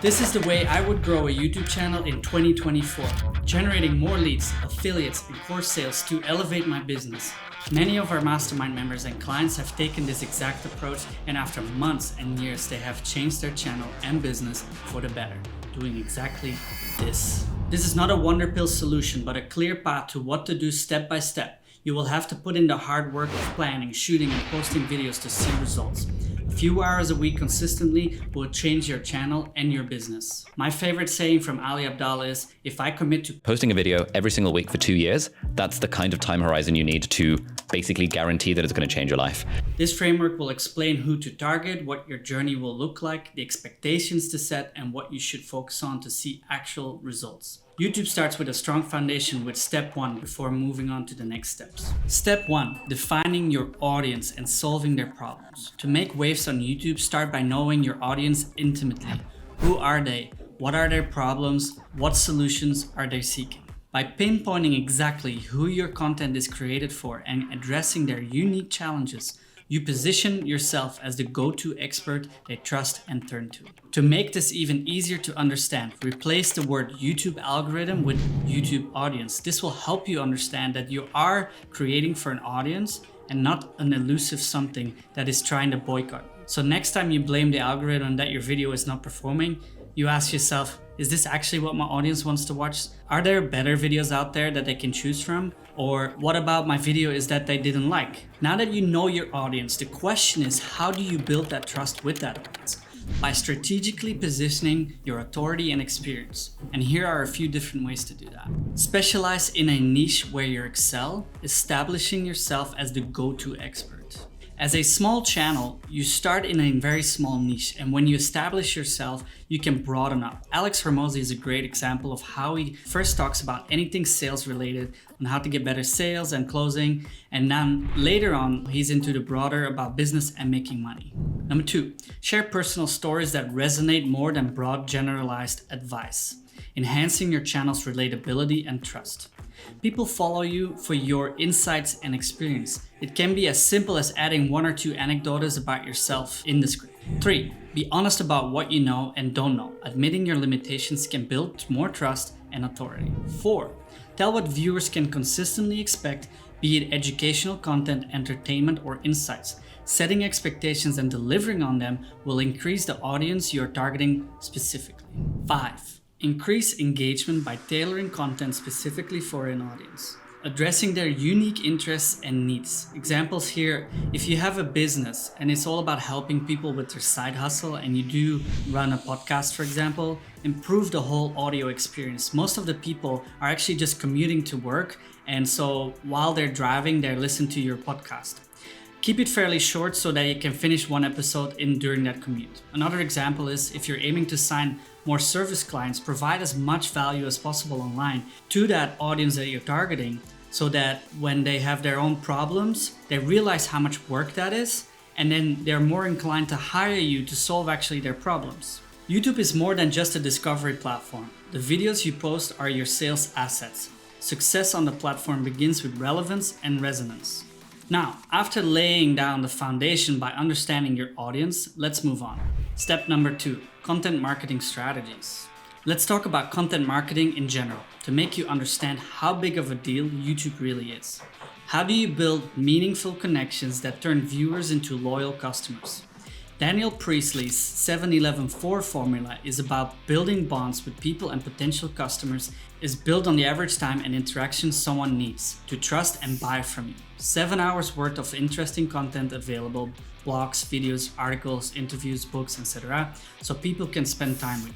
This is the way I would grow a YouTube channel in 2024, generating more leads, affiliates, and course sales to elevate my business. Many of our mastermind members and clients have taken this exact approach, and after months and years, they have changed their channel and business for the better, doing exactly this. This is not a wonder pill solution, but a clear path to what to do step by step. You will have to put in the hard work of planning, shooting, and posting videos to see results. A few hours a week consistently will change your channel and your business. My favorite saying from Ali Abdallah is, if I commit to posting a video every single week for 2 years, that's the kind of time horizon you need to basically guarantee that it's going to change your life. This framework will explain who to target, what your journey will look like, the expectations to set, and what you should focus on to see actual results. YouTube starts with a strong foundation with step 1 before moving on to the next steps. Step 1, defining your audience and solving their problems. To make waves on YouTube, start by knowing your audience intimately. Who are they? What are their problems? What solutions are they seeking? By pinpointing exactly who your content is created for and addressing their unique challenges, you position yourself as the go-to expert they trust and turn to. To make this even easier to understand, replace the word YouTube algorithm with YouTube audience. This will help you understand that you are creating for an audience and not an elusive something that is trying to boycott. So next time you blame the algorithm that your video is not performing, you ask yourself, is this actually what my audience wants to watch? Are there better videos out there that they can choose from? Or what about my video is that they didn't like? Now that you know your audience, the question is, how do you build that trust with that audience? By strategically positioning your authority and experience. And here are a few different ways to do that. Specialize in a niche where you excel, establishing yourself as the go-to expert. As a small channel, you start in a very small niche, and when you establish yourself, you can broaden up. Alex Hormozi is a great example of how he first talks about anything sales related, on how to get better sales and closing, and then later on, he's into the broader about business and making money. Number 2, share personal stories that resonate more than broad generalized advice, enhancing your channel's relatability and trust. People follow you for your insights and experience. It can be as simple as adding 1 or 2 anecdotes about yourself in the script. 3, be honest about what you know and don't know. Admitting your limitations can build more trust and authority. 4, tell what viewers can consistently expect, be it educational content, entertainment, or insights. Setting expectations and delivering on them will increase the audience you're targeting specifically. 5, increase engagement by tailoring content specifically for an audience, addressing their unique interests and needs. Examples here, if you have a business and it's all about helping people with their side hustle and you do run a podcast, for example, improve the whole audio experience. Most of the people are actually just commuting to work, and so while they're driving, they listen to your podcast. Keep it fairly short so that you can finish one episode during that commute. Another example is if you're aiming to sign more service clients, provide as much value as possible online to that audience that you're targeting so that when they have their own problems, they realize how much work that is, and then they're more inclined to hire you to solve actually their problems. YouTube is more than just a discovery platform. The videos you post are your sales assets. Success on the platform begins with relevance and resonance. Now, after laying down the foundation by understanding your audience, let's move on. Step number 2, content marketing strategies. Let's talk about content marketing in general to make you understand how big of a deal YouTube really is. How do you build meaningful connections that turn viewers into loyal customers? Daniel Priestley's 7-11-4 formula is about building bonds with people, and potential customers is built on the average time and interaction someone needs to trust and buy from you. 7 hours worth of interesting content available, blogs, videos, articles, interviews, books, etc. so people can spend time with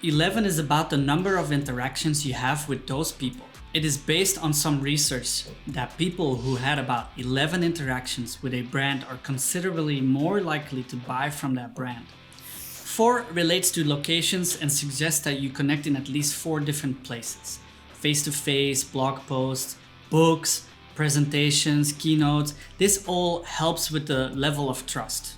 you. 11 is about the number of interactions you have with those people. It is based on some research that people who had about 11 interactions with a brand are considerably more likely to buy from that brand. 4 relates to locations and suggests that you connect in at least 4 different places. Face-to-face, blog posts, books, presentations, keynotes. This all helps with the level of trust.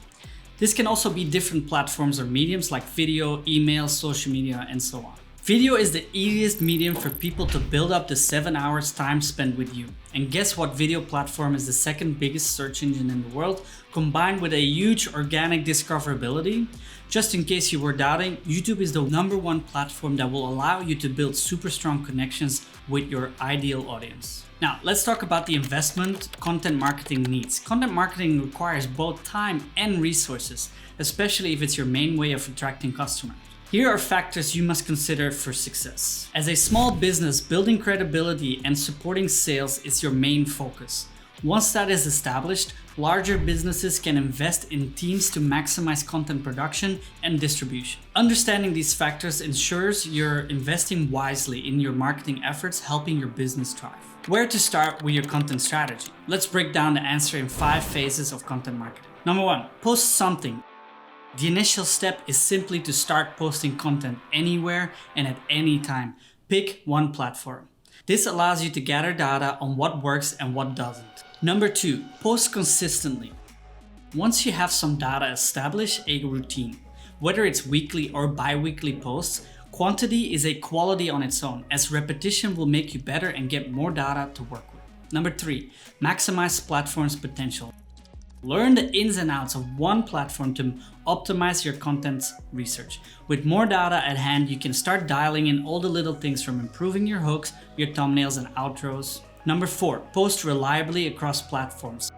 This can also be different platforms or mediums like video, email, social media, and so on. Video is the easiest medium for people to build up to 7 hours time spent with you. And guess what video platform is the second biggest search engine in the world, combined with a huge organic discoverability? Just in case you were doubting, YouTube is the #1 platform that will allow you to build super strong connections with your ideal audience. Now, let's talk about the investment content marketing needs. Content marketing requires both time and resources, especially if it's your main way of attracting customers. Here are factors you must consider for success. As a small business, building credibility and supporting sales is your main focus. Once that is established, larger businesses can invest in teams to maximize content production and distribution. Understanding these factors ensures you're investing wisely in your marketing efforts, helping your business thrive. Where to start with your content strategy? Let's break down the answer in 5 phases of content marketing. Number 1, post something. The initial step is simply to start posting content anywhere and at any time. Pick one platform. This allows you to gather data on what works and what doesn't. Number 2, post consistently. Once you have some data, establish a routine. Whether it's weekly or bi-weekly posts, quantity is a quality on its own, as repetition will make you better and get more data to work with. Number 3, maximize platform's potential. Learn the ins and outs of one platform to optimize your content research. With more data at hand, you can start dialing in all the little things from improving your hooks, your thumbnails and outros. Number 4, post reliably across platforms.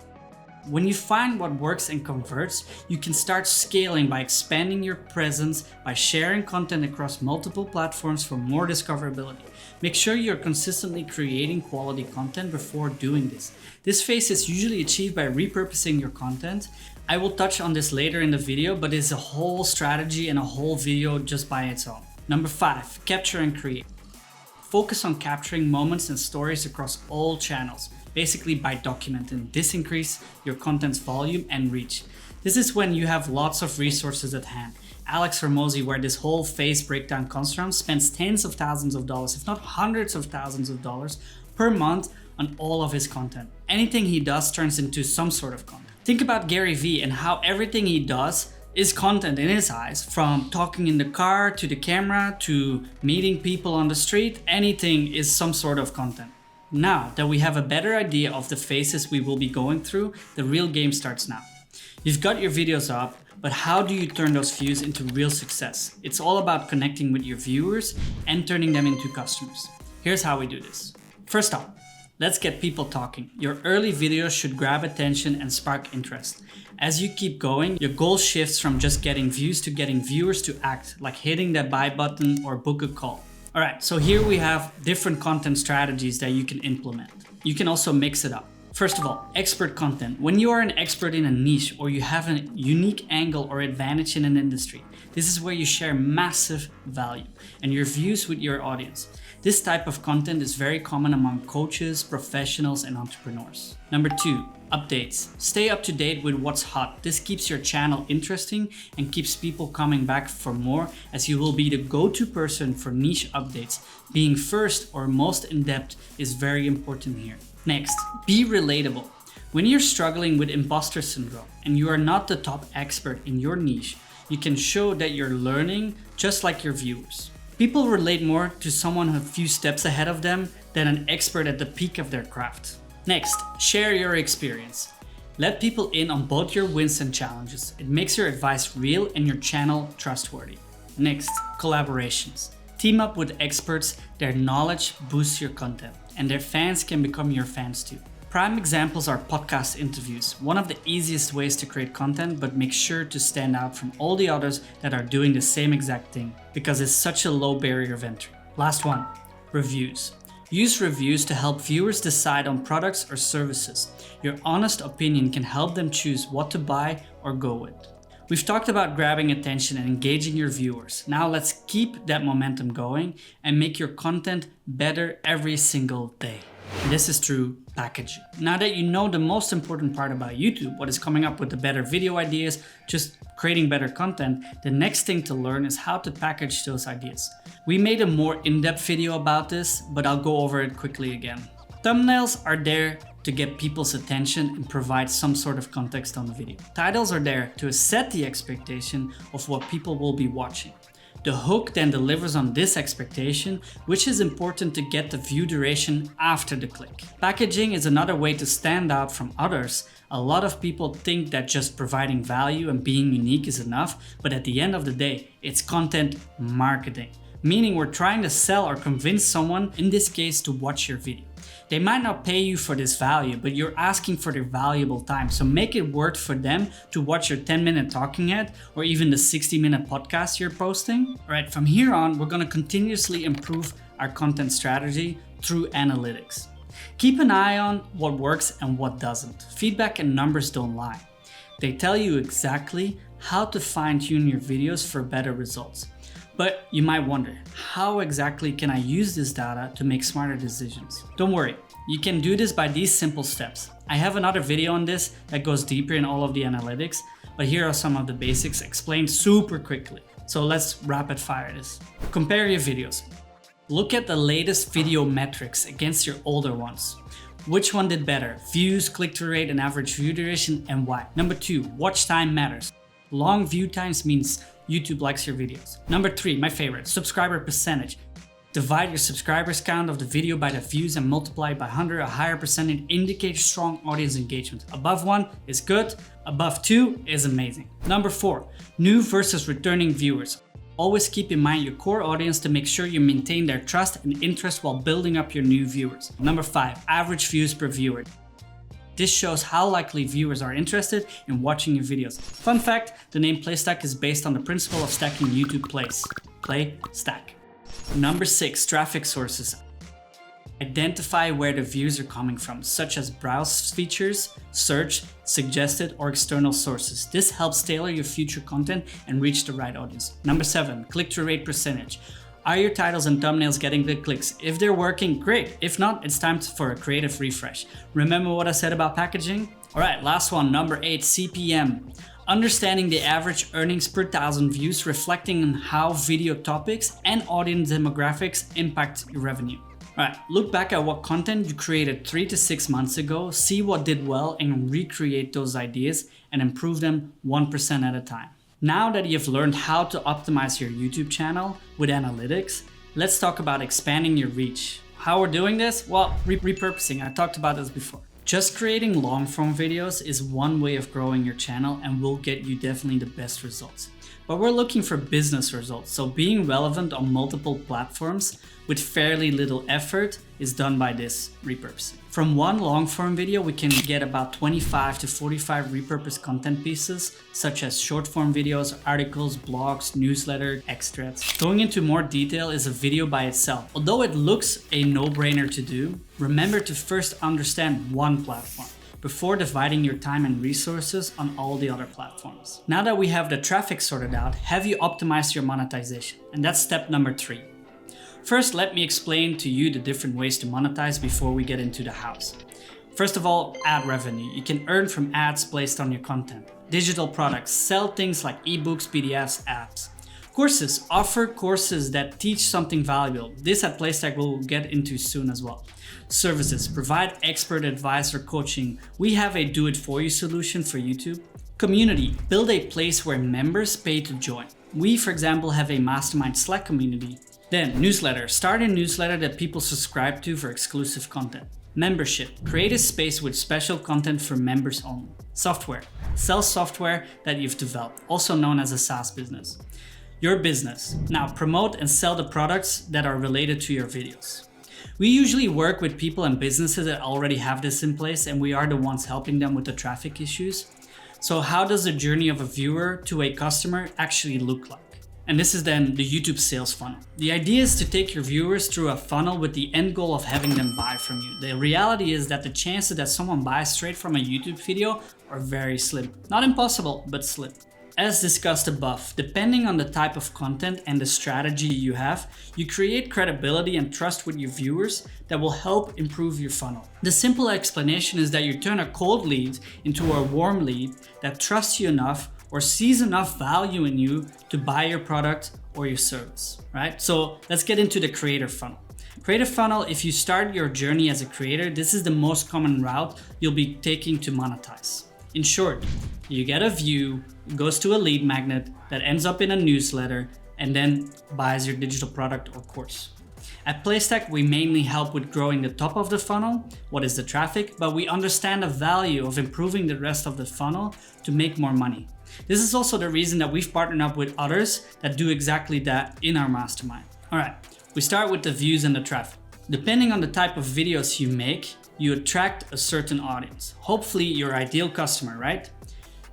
When you find what works and converts, you can start scaling by expanding your presence by sharing content across multiple platforms for more discoverability. Make sure you're consistently creating quality content before doing this. This phase is usually achieved by repurposing your content. I will touch on this later in the video, but it's a whole strategy and a whole video just by its own. Number 5, capture and create. Focus on capturing moments and stories across all channels, basically by documenting. This increases your content's volume and reach. This is when you have lots of resources at hand. Alex Hormozi, where this whole phase breakdown comes from, spends tens of thousands of dollars, if not hundreds of thousands of dollars per month on all of his content. Anything he does turns into some sort of content. Think about Gary Vee and how everything he does is content in his eyes, from talking in the car to the camera to meeting people on the street. Anything is some sort of content. Now that we have a better idea of the phases we will be going through, the real game starts now. You've got your videos up, but how do you turn those views into real success? It's all about connecting with your viewers and turning them into customers. Here's how we do this. First off, let's get people talking. Your early videos should grab attention and spark interest. As you keep going, your goal shifts from just getting views to getting viewers to act, like hitting that buy button or book a call. Alright, so here we have different content strategies that you can implement. You can also mix it up. First of all, expert content. When you are an expert in a niche or you have a unique angle or advantage in an industry, this is where you share massive value and your views with your audience. This type of content is very common among coaches, professionals, and entrepreneurs. Number 2, updates. Stay up to date with what's hot. This keeps your channel interesting and keeps people coming back for more, as you will be the go-to person for niche updates. Being first or most in-depth is very important here. Next, be relatable. When you're struggling with imposter syndrome and you are not the top expert in your niche, you can show that you're learning just like your viewers. People relate more to someone a few steps ahead of them than an expert at the peak of their craft. Next, share your experience. Let people in on both your wins and challenges. It makes your advice real and your channel trustworthy. Next, collaborations. Team up with experts, their knowledge boosts your content, and their fans can become your fans too. Prime examples are podcast interviews, one of the easiest ways to create content, but make sure to stand out from all the others that are doing the same exact thing, because it's such a low barrier of entry. Last one, reviews. Use reviews to help viewers decide on products or services. Your honest opinion can help them choose what to buy or go with. We've talked about grabbing attention and engaging your viewers. Now let's keep that momentum going and make your content better every single day. This is true packaging. Now that you know the most important part about YouTube, what is coming up with the better video ideas, just creating better content, the next thing to learn is how to package those ideas. We made a more in-depth video about this, but I'll go over it quickly again. Thumbnails are there to get people's attention and provide some sort of context on the video. Titles are there to set the expectation of what people will be watching. The hook then delivers on this expectation, which is important to get the view duration after the click. Packaging is another way to stand out from others. A lot of people think that just providing value and being unique is enough, but at the end of the day, it's content marketing. Meaning we're trying to sell or convince someone, in this case, to watch your video. They might not pay you for this value, but you're asking for their valuable time. So make it worth for them to watch your 10-minute talking head or even the 60-minute podcast you're posting. All right, from here on, we're going to continuously improve our content strategy through analytics. Keep an eye on what works and what doesn't. Feedback and numbers don't lie. They tell you exactly how to fine-tune your videos for better results. But you might wonder, how exactly can I use this data to make smarter decisions? Don't worry, you can do this by these simple steps. I have another video on this that goes deeper in all of the analytics, but here are some of the basics explained super quickly. So let's rapid fire this. Compare your videos. Look at the latest video metrics against your older ones. Which one did better? Views, click-through rate, and average view duration, and why? Number 2, watch time matters. Long view times means YouTube likes your videos. Number 3, my favorite, subscriber percentage. Divide your subscribers count of the video by the views and multiply it by 100. A higher percentage indicates strong audience engagement. Above 1 is good, above 2 is amazing. Number 4, new versus returning viewers. Always keep in mind your core audience to make sure you maintain their trust and interest while building up your new viewers. Number 5, average views per viewer. This shows how likely viewers are interested in watching your videos. Fun fact, the name Playstack is based on the principle of stacking YouTube plays. Play, stack. Number 6, traffic sources. Identify where the views are coming from, such as browse features, search, suggested, or external sources. This helps tailor your future content and reach the right audience. Number 7, click-through rate percentage. Are your titles and thumbnails getting good clicks? If they're working, great. If not, it's time for a creative refresh. Remember what I said about packaging? All right, last one, number 8, CPM. Understanding the average earnings per 1,000 views, reflecting on how video topics and audience demographics impact your revenue. All right, look back at what content you created 3 to 6 months ago, see what did well, and recreate those ideas and improve them 1% at a time. Now that you've learned how to optimize your YouTube channel with analytics, let's talk about expanding your reach. How we're doing this? Well, repurposing. I talked about this before. Just creating long form videos is one way of growing your channel and will get you definitely the best results. But we're looking for business results, so being relevant on multiple platforms with fairly little effort is done by this repurposing. From one long form video, we can get about 25 to 45 repurposed content pieces, such as short form videos, articles, blogs, newsletter, extracts. Going into more detail is a video by itself. Although it looks a no-brainer to do, remember to first understand one platform before dividing your time and resources on all the other platforms. Now that we have the traffic sorted out, have you optimized your monetization? And that's step number 3. First, let me explain to you the different ways to monetize before we get into the hows. First of all, ad revenue. You can earn from ads placed on your content. Digital products, sell things like ebooks, PDFs, apps. Courses, offer courses that teach something valuable. This at Playstack we'll get into soon as well. Services, provide expert advice or coaching. We have a do-it-for-you solution for YouTube. Community, build a place where members pay to join. We, for example, have a mastermind Slack community. Then newsletter, start a newsletter that people subscribe to for exclusive content. Membership, create a space with special content for members only. Software, sell software that you've developed, also known as a SaaS business. Your business, now promote and sell the products that are related to your videos. We usually work with people and businesses that already have this in place, and we are the ones helping them with the traffic issues. So how does the journey of a viewer to a customer actually look like? And this is then the YouTube sales funnel. The idea is to take your viewers through a funnel with the end goal of having them buy from you. The reality is that the chances that someone buys straight from a YouTube video are very slim. Not impossible, but slim. As discussed above, depending on the type of content and the strategy you have, you create credibility and trust with your viewers that will help improve your funnel. The simple explanation is that you turn a cold lead into a warm lead that trusts you enough or sees enough value in you to buy your product or your service, right? So let's get into the creator funnel. Creator funnel, if you start your journey as a creator, this is the most common route you'll be taking to monetize. In short, you get a view, it goes to a lead magnet that ends up in a newsletter, and then buys your digital product or course. At Playstack, we mainly help with growing the top of the funnel, what is the traffic, but we understand the value of improving the rest of the funnel to make more money. This is also the reason that we've partnered up with others that do exactly that in our mastermind. All right, we start with the views and the traffic. Depending on the type of videos you make, you attract a certain audience, hopefully your ideal customer, right?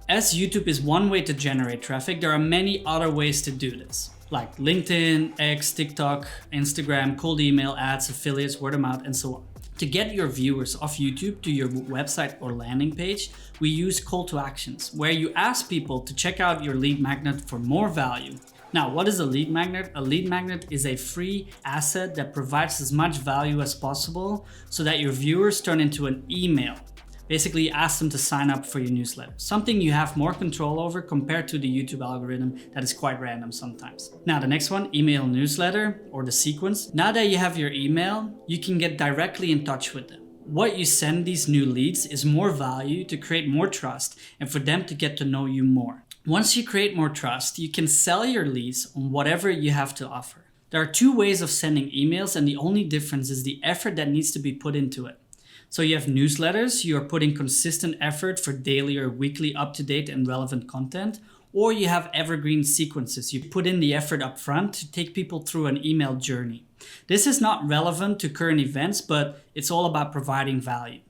As YouTube is one way to generate traffic, there are many other ways to do this, like LinkedIn, X, TikTok, Instagram, cold email, ads, affiliates, word of mouth, and so on. To get your viewers off YouTube to your website or landing page, we use call to actions, where you ask people to check out your lead magnet for more value. Now, what is a lead magnet? A lead magnet is a free asset that provides as much value as possible so that your viewers turn into an email. Basically, ask them to sign up for your newsletter, something you have more control over compared to the YouTube algorithm that is quite random sometimes. Now, the next one, email newsletter or the sequence. Now that you have your email, you can get directly in touch with them. What you send these new leads is more value to create more trust and for them to get to know you more. Once you create more trust, you can sell your leads on whatever you have to offer. There are two ways of sending emails, and the only difference is the effort that needs to be put into it. So you have newsletters, you are putting consistent effort for daily or weekly up-to-date and relevant content, or you have evergreen sequences. You put in the effort up front to take people through an email journey. This is not relevant to current events, but it's all about providing value.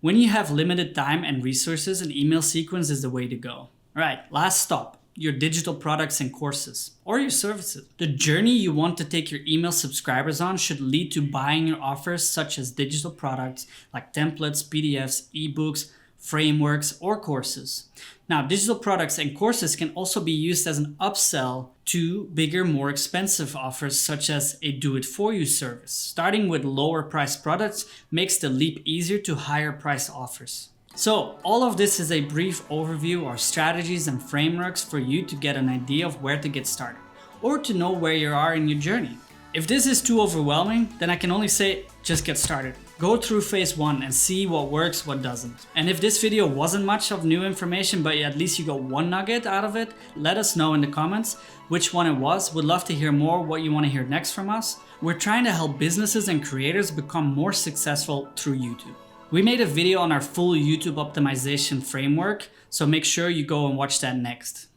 When you have limited time and resources, an email sequence is the way to go. All right, last stop, your digital products and courses or your services. The journey you want to take your email subscribers on should lead to buying your offers such as digital products like templates, PDFs, ebooks, frameworks, or courses. Now, digital products and courses can also be used as an upsell to bigger, more expensive offers such as a do-it-for-you service. Starting with lower priced products makes the leap easier to higher price offers. So all of this is a brief overview of strategies and frameworks for you to get an idea of where to get started or to know where you are in your journey. If this is too overwhelming, then I can only say just get started. Go through phase 1 and see what works, what doesn't. And if this video wasn't much of new information, but at least you got one nugget out of it, let us know in the comments which one it was. Would love to hear more what you want to hear next from us. We're trying to help businesses and creators become more successful through YouTube. We made a video on our full YouTube optimization framework, so make sure you go and watch that next.